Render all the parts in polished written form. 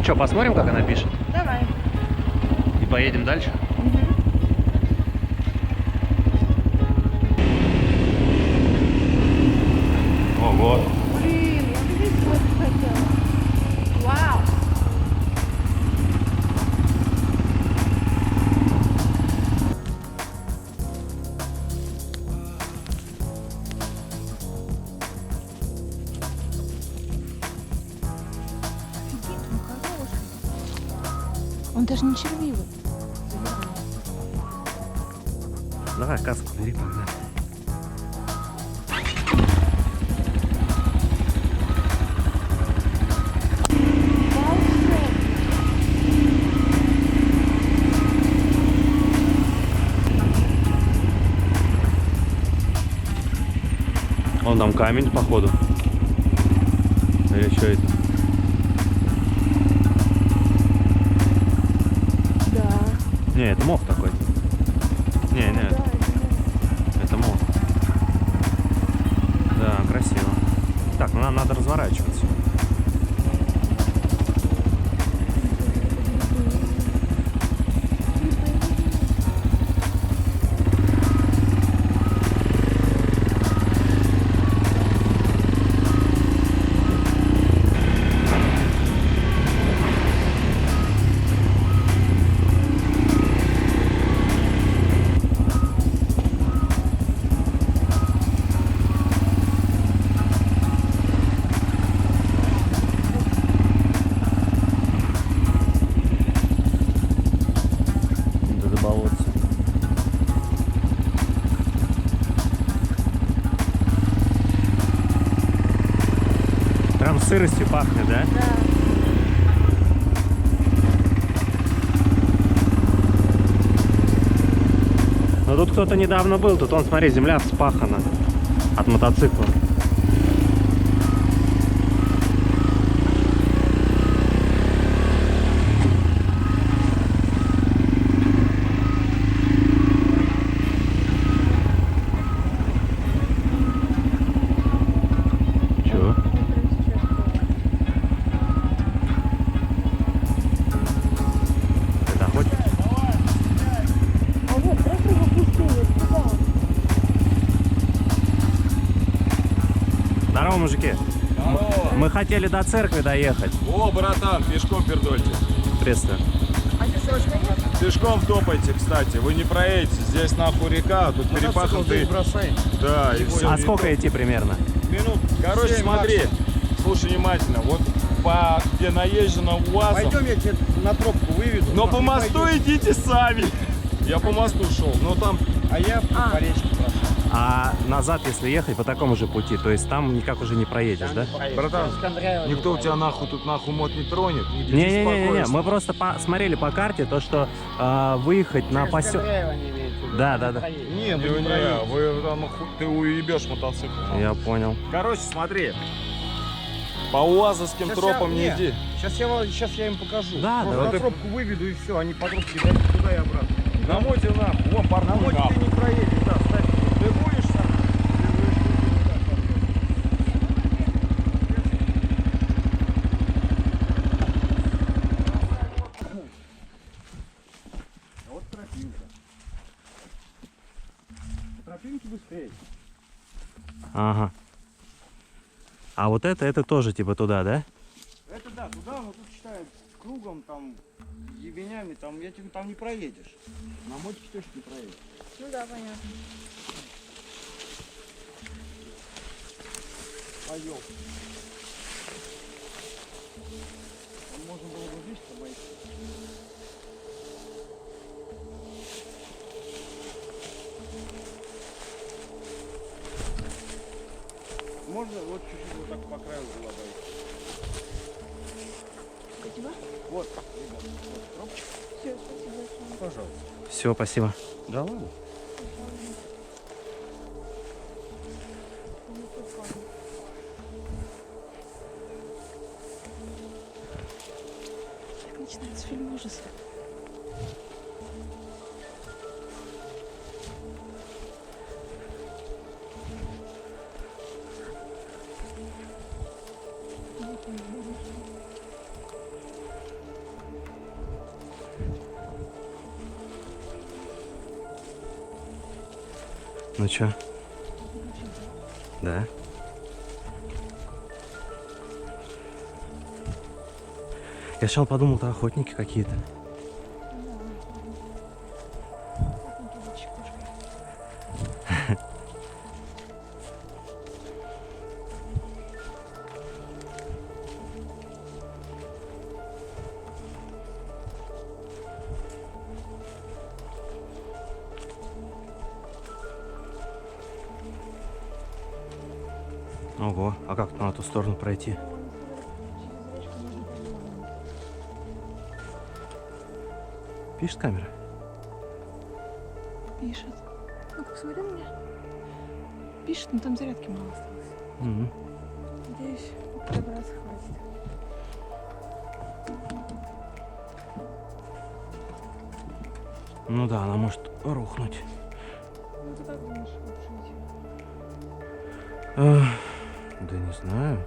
Ну что, посмотрим, как она пишет? Давай. И поедем дальше? Ого! Блин, я бы здесь вот хотела. Вау. Офигеть, он хороший. Он даже не червивый. Давай, каску бери, погнали. Вон там камень, походу. Или что это? Да. Не, это мох такой. Не, не, Да, это мох. Да, красиво. Так, ну нам надо разворачиваться. Прям сыростью пахнет, да? Да. Но тут кто-то недавно был, тут он, смотри, земля вспахана от мотоцикла. Чего? Это охотник? А вот, просто его пустили. Куда? Здорово, мужики. Здорово. Мы хотели до церкви доехать. О, братан, пешком пердольте. Приветствую. А ты срочно нет? Пешком топайте, кстати. Вы не проедете. Здесь нахуй река, а тут перепахнутый. Да, и все. А сколько идти примерно? Минут. Короче, смотри. Слушай внимательно. Вот по где наезжено УАЗом. Пойдем, я тебя на тропку выведу. Но по Не мосту пойдем. идите сами. Я по мосту шел. Но там А я по речке прошел. А назад, если ехать по такому же пути, то есть там никак уже не проедешь, да? братан, Искандреева не никто у тебя проедет. нахуй тут нахуй мод не тронет. Не-не-не, мы просто смотрели по карте, то что выехать на поселок. Искандреева не имеет в виду. Да, да, да. проедет. Не, вы не проедете. Вы там ты уебешь мотоцикл. Я понял. Короче, смотри. По УАЗовским Щас тропам не я- иди. Сейчас я им покажу. Да, Просто да. на Ты- тропку выведу и все, они по тропке дойдут туда и обратно. На моде нахуй. Вон На паркуй моде нахуй. ты не проедешь, да, ставь. Ты будешь сам? Вот тропинка. По тропинке быстрее. Ага. А вот это тоже типа туда, да? Это да, туда, но тут считаем кругом, там, ебенями, там, там не проедешь. На мотике точно не проедешь. Ну да, понятно. Пойдем. Можно было бы здесь обойти. Можно вот чуть-чуть вот так по краю было обойти. Спасибо. Вот, ребят, вот тропочка. Все, спасибо большое. Пожалуйста. Все, спасибо. Да ладно? Так начинается фильм ужасов. Ну чё? Да? Я сначала подумал, это охотники какие-то. Ого, а как на ту сторону пройти? Пишет камера? Пишет. Ну-ка, посмотри на меня. Пишет, но там зарядки мало осталось. Мгм. Надеюсь, добраться хватит. Ну да, она может рухнуть. Ну ты как думаешь, лучше идти? Ах, да не знаю.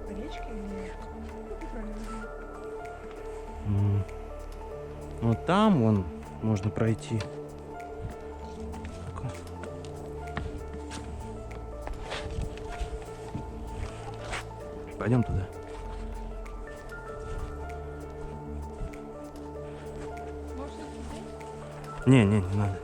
По речке или нет? Ну, ты правильно знаешь. Ну там вон можно пройти. Пойдем туда. Может, это здесь? Не надо.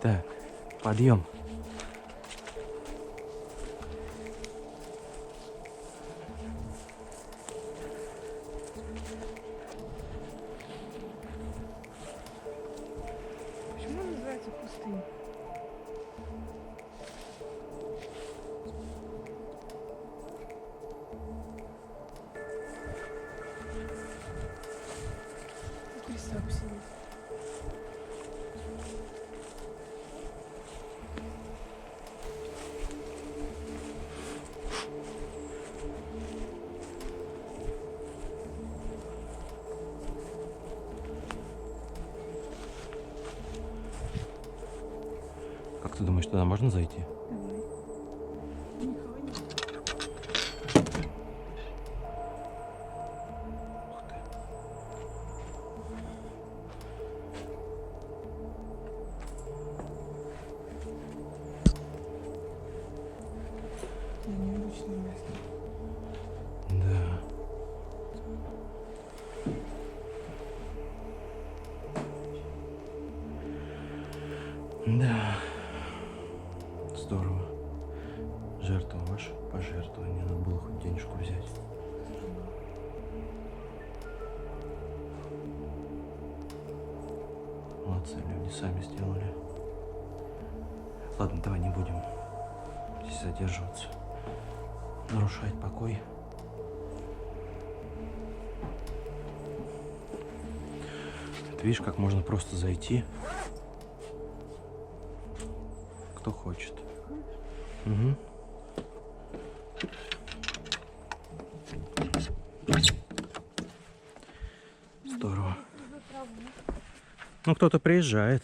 Так, подъем. Почему он называется пустынь? Креста посидеть. Как ты думаешь, туда можно зайти? Давай. Никого нет. Ух ты. Да, необычное место. Да. Да. Здорово. Жертвовать пожертвование. Надо было хоть денежку взять. Молодцы, люди сами сделали. Ладно, давай не будем здесь задерживаться. Нарушать покой. Ты видишь, как можно просто зайти. Кто хочет. Угу. Здорово. Ну, кто-то приезжает.